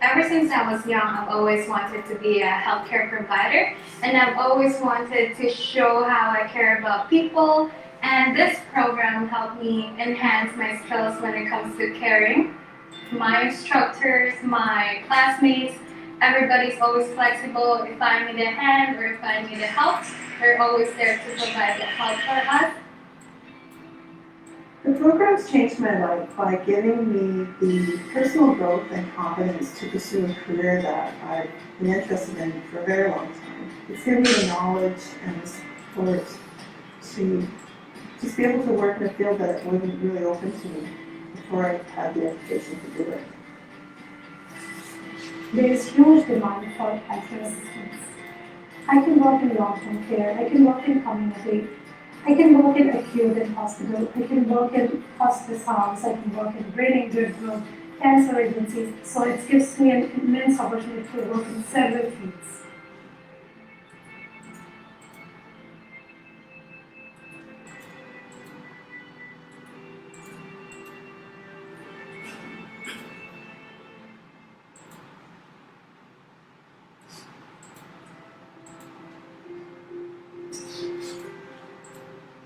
Ever since I was young, I've always wanted to be a healthcare provider, and I've always wanted to show how I care about people, and this program helped me enhance my skills when it comes to caring. My instructors, my classmates, everybody's always flexible. If I need a hand or if I need a help, they're always there to provide the help for us. The program's changed my life by giving me the personal growth and confidence to pursue a career that I've been interested in for a very long time. It's given me the knowledge and the support to just be able to work in a field that wasn't really open to me before I had the education to do it. There is huge demand for healthcare assistance. I can work in long-term care, I can work in community, I can work in acute in hospital, I can work in hospice house, I can work in brain injury group, cancer agencies, so it gives me an immense opportunity to work in several fields.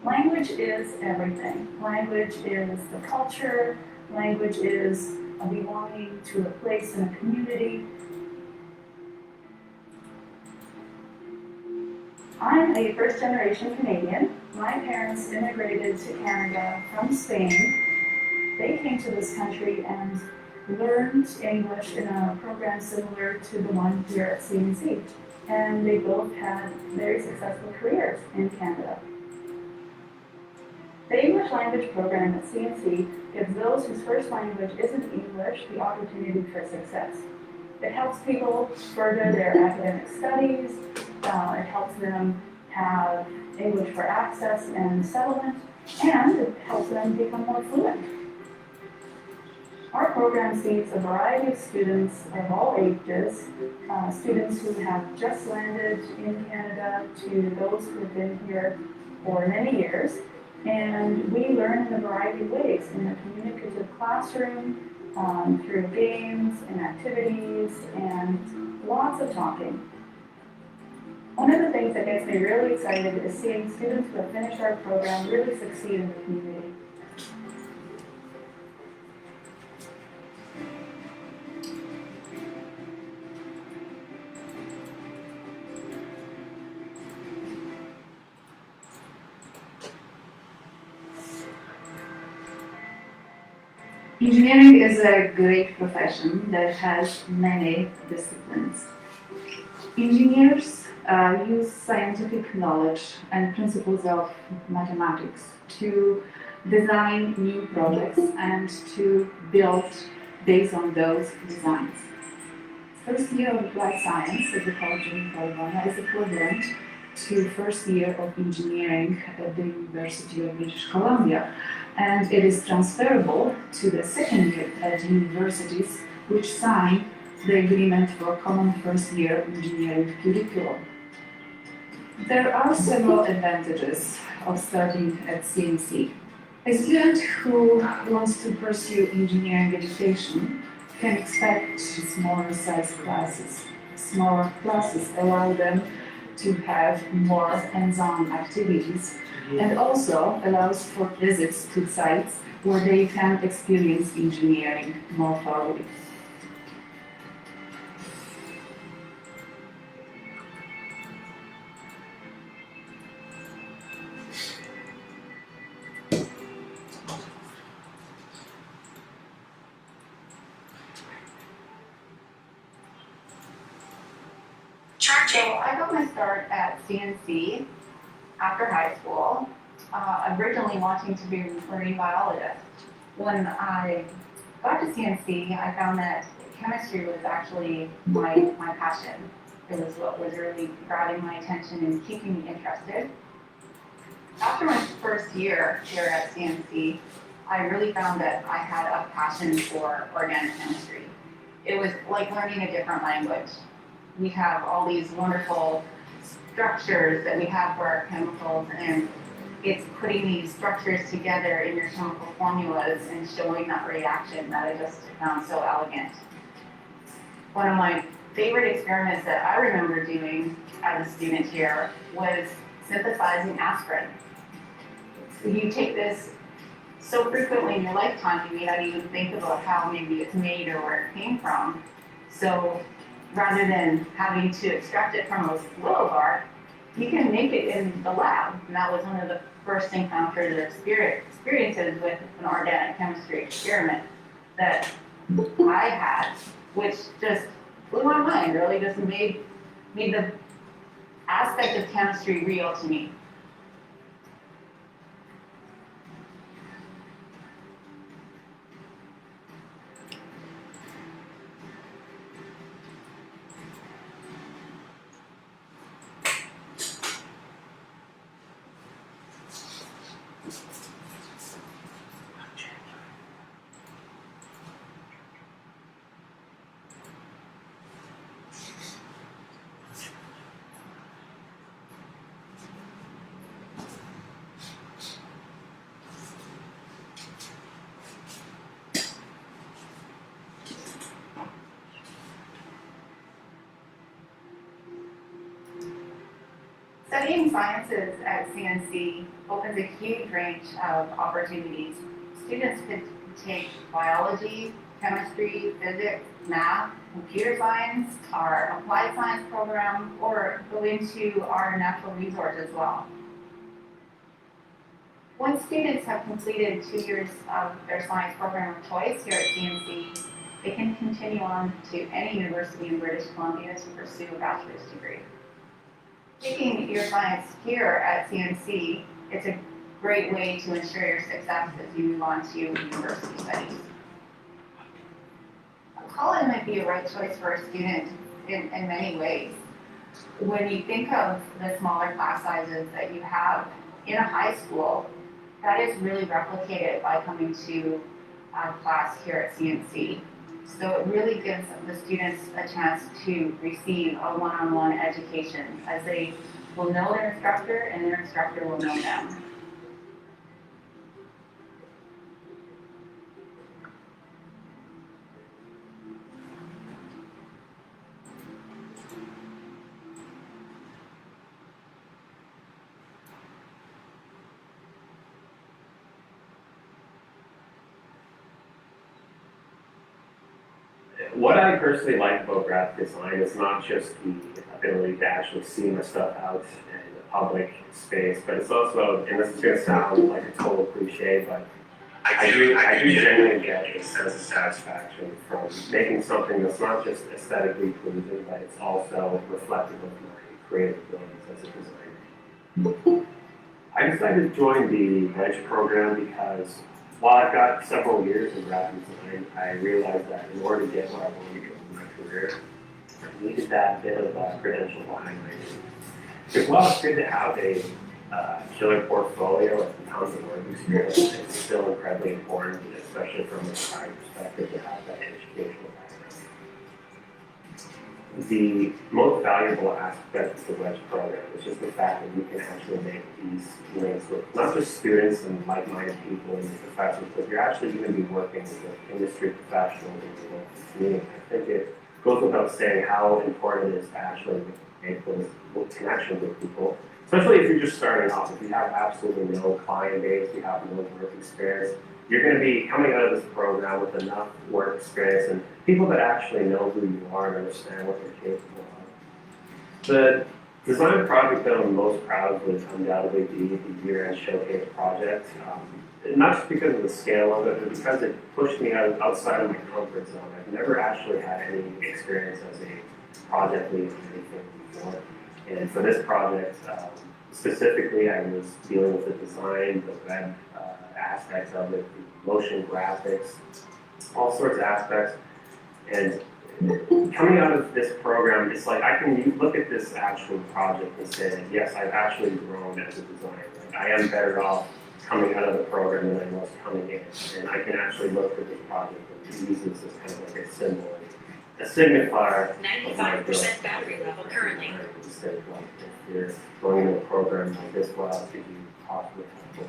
Language is everything. Language is the culture. Language is a belonging to a place and a community. I'm a first-generation Canadian. My parents immigrated to Canada from Spain. They came to this country and learned English in a program similar to the one here at CNC. And they both had very successful careers in Canada. The English language program at CNC gives those whose first language isn't English the opportunity for success. It helps people further their academic studies, it helps them have English for access and settlement, and it helps them become more fluent. Our program sees a variety of students of all ages, students who have just landed in Canada to those who have been here for many years. And we learn in a variety of ways, in a communicative classroom, through games and activities, and lots of talking. One of the things that gets me really excited is seeing students who have finished our program really succeed in the community. Engineering is a great profession that has many disciplines. Engineers use scientific knowledge and principles of mathematics to design new projects and to build based on those designs. First year of applied science at the College of New Caledonia is equivalent to first year of engineering at the University of British Columbia, and it is transferable to the second year at universities which sign the agreement for a common first year engineering curriculum. There are several advantages of starting at CNC. A student who wants to pursue engineering education can expect smaller size classes. Smaller classes allow them to have more hands-on activities and also allows for visits to sites where they can experience engineering more thoroughly. Charging. So I got my start at CNC after high school, originally wanting to be a marine biologist. When I got to CNC, I found that chemistry was actually my passion. It was what was really grabbing my attention and keeping me interested. After my first year here at CNC, I really found that I had a passion for organic chemistry. It was like learning a different language. We have all these wonderful structures that we have for our chemicals, and it's putting these structures together in your chemical formulas and showing that reaction that I just found so elegant. One of my favorite experiments that I remember doing as a student here was synthesizing aspirin. You take this so frequently in your lifetime, you may not even think about how maybe it's made or where it came from. So rather than having to extract it from a willow bark, you can make it in the lab. And that was one of the first encounters or experiences with an organic chemistry experiment that I had, which just blew my mind, really just made the aspect of chemistry real to me. Studying sciences at CNC opens a huge range of opportunities. Students could take biology, chemistry, physics, math, computer science, our applied science program, or go into our natural resource as well. Once students have completed 2 years of their science program of choice here at CNC, they can continue on to any university in British Columbia to pursue a bachelor's degree. Taking your science here at CNC, it's a great way to ensure your success as you move on to university studies. College might be a right choice for a student in many ways. When you think of the smaller class sizes that you have in a high school, that is really replicated by coming to a class here at CNC. So it really gives the students a chance to receive a one-on-one education, as they will know their instructor and their instructor will know them. What I personally like about graphic design is not just the ability to actually see my stuff out in the public space, but it's also, and this is going to sound like a total cliche, but I do genuinely get a sense of satisfaction from making something that's not just aesthetically pleasing, but it's also reflective of my creative abilities as a designer. I decided to join the Wedge program because while I've got several years in graphic design, I realized that in order to get where I wanted to go in my career, I needed that bit of credential behind my name. Because while it's good to have a killer portfolio and tons of work experience, it's still incredibly important, especially from a design perspective, to have that educational background. The most valuable aspect of the Wedge program is just the fact that you can actually make these links with not just students and like-minded people and professors, but you're actually going to be working with industry professionals in the local community. I think it goes without saying how important it is to actually make those connections with people, especially if you're just starting off. If you have absolutely no client base, you have no work experience, you're going to be coming out of this program with enough work experience and people that actually know who you are and understand what you're capable of. The design project that I'm most proud of would undoubtedly be the year-end showcase project. Not just because of the scale of it, but because it pushed me outside of my comfort zone. I've never actually had any experience as a project lead on anything before. And for this project, specifically, I was dealing with the design, the web aspects of it, the motion graphics, all sorts of aspects. And coming out of this program, it's like I can look at this actual project and say that, yes, I've actually grown as a designer. Like, I am better off coming out of the program than I was coming in. And I can actually look at this project and use this as kind of like a symbol, a signifier of my growth. 95% battery level currently. Instead of like, if you're going into a program like this, well, I'll give you possibly helpful.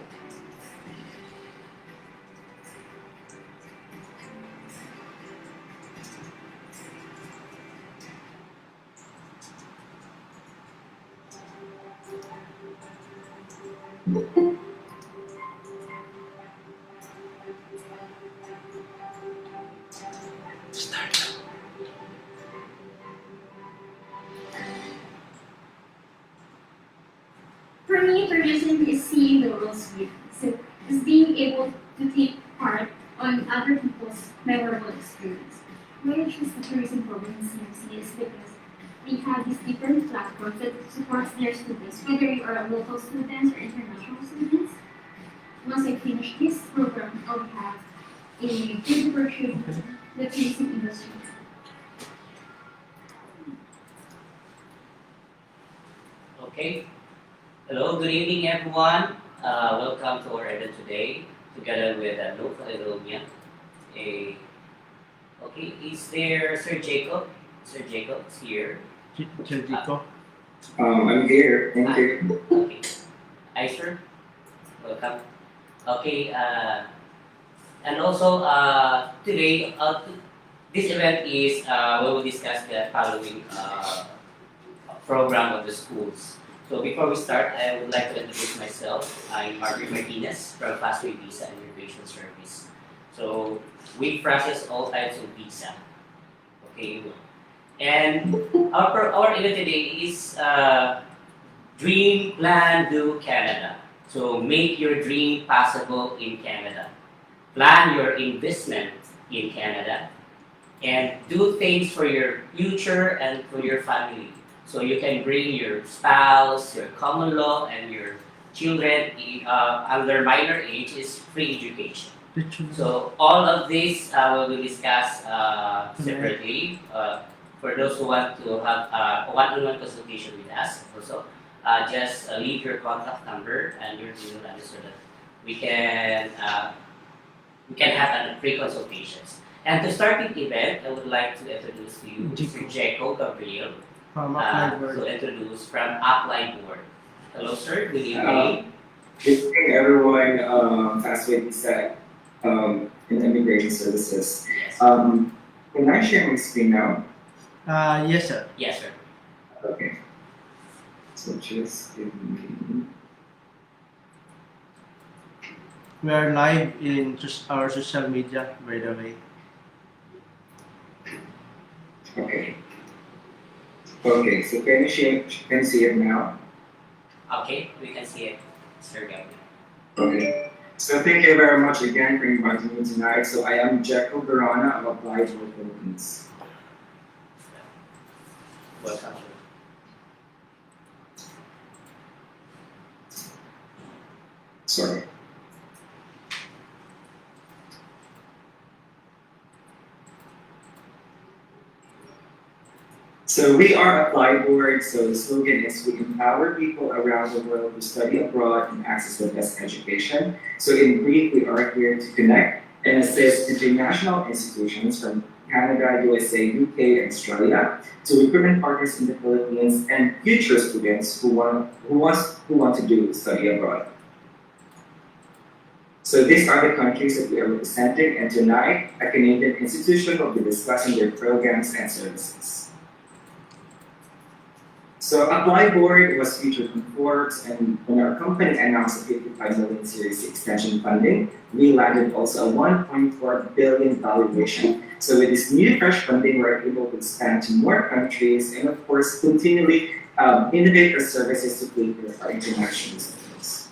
For me, tourism is seeing the world beauty. So it's being able to take part on other people's memorable experience. Why I choose the tourism program in CMC is because we have these different platforms that supports their students, whether you are local students or international students. Once I finish this program, I'll have a good opportunity in the tourism industry. Okay. Hello, good evening everyone. Welcome to our event today, together with New Caledonia. Okay, is there Sir Jacob? Sir Jacob is here. Sir Jacob. I'm here. Thank you. Okay. Hi, sir. Welcome. Okay, and also today, this event is we will discuss the following program of the schools. So before we start, I would like to introduce myself. I'm Margaret Martinez from Fastway Visa and Immigration Service. So we process all types of visa. Okay, and our event today is Dream, Plan, Do Canada. So make your dream possible in Canada. Plan your investment in Canada, and do things for your future and for your family. So you can bring your spouse, your common law, and your children under minor age is free education. So all of this we will discuss separately for those who want to have a one-on-one consultation with us. Also, just leave your contact number and your email address so that we can have a free consultations. And to start the event, I would like to introduce to you Mr. Jacob Gabriel. From ApplyBoard. To introduce from ApplyBoard. Hello, sir. Good evening. Good evening, everyone. Fastway Visa in Immigration Services. Yes. Can I share my screen now? Yes, sir. Yes, sir. Okay. So just give me. We are live in our social media, by the way. Okay. Okay. So can you see it now? Okay, we can see it, Sir Gabriel. Okay. So thank you very much again for inviting me tonight. So I am Jacob Verona of ApplyBoard Philippines. Welcome. Sorry. So we are ApplyBoard. So the slogan is we empower people around the world to study abroad and access the best education. So in brief, we are here to connect and assist international institutions from Canada, USA, UK, and Australia to recruitment partners in the Philippines and future students who want to do study abroad. So these are the countries that we are representing, and tonight a Canadian institution will be discussing their programs and services. So ApplyBoard was featured in Forbes, and when our company announced a 55 million Series extension funding, we landed also a 1.4 billion valuation. So with this new fresh funding, we're able to expand to more countries and of course continually innovate our services to cater for our international students.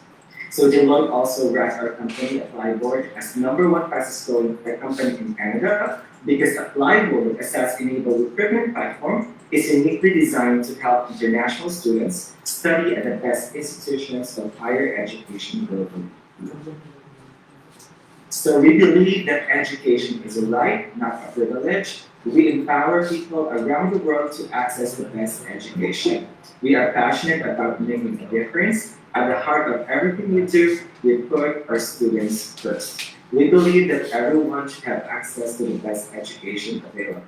So Deloitte also ranked our company ApplyBoard as #1 fastest growing company in Canada because ApplyBoard, as SaaS-enabled recruitment platform, is uniquely designed to help international students study at the best institutions of higher education globally. So we believe that education is a right, not a privilege. We empower people around the world to access the best education. We are passionate about making a difference. At the heart of everything we do, we put our students first. We believe that everyone should have access to the best education available.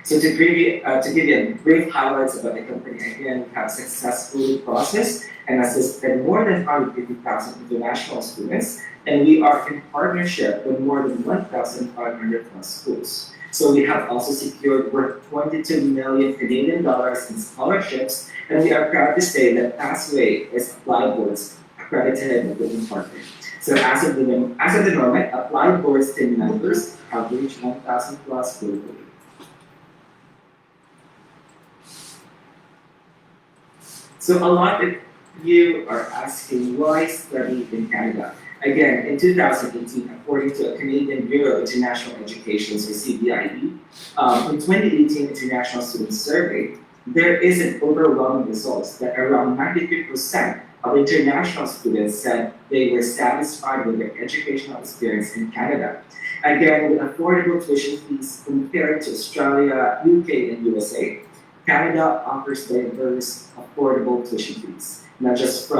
So to give you a brief highlights about the company, again, we have successfully processed and assisted more than 150,000 international students, and we are in partnership with more than 1,500 plus schools. So we have also secured worth 22 million Canadian dollars in scholarships, and we are proud to say that Fastway is ApplyBoard's accredited recruitment partner. So as of the moment, ApplyBoard's team members have reached 1,000 plus globally. So a lot of you are asking why study in Canada. Again, in 2018, according to a Canadian Bureau of International Education, or CBIE, in 2018 International Student Survey, there is an overwhelming results that around 93% of international students said they were satisfied with their educational experience in Canada. Again, with affordable tuition fees compared to Australia, UK, and USA, Canada offers diverse, affordable tuition fees, not just in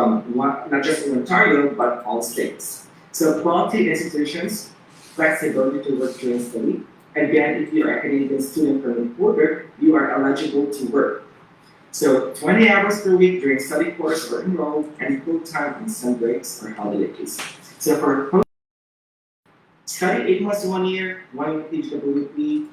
Ontario, but all states. So quality institutions, flexibility to work during study. Again, if you are a Canadian student permit holder, you are eligible to work. So 20 hours per week during study course or enrolled, and full time on some breaks or holidays. So for study 8 months to 1 year, 1 year PGWP,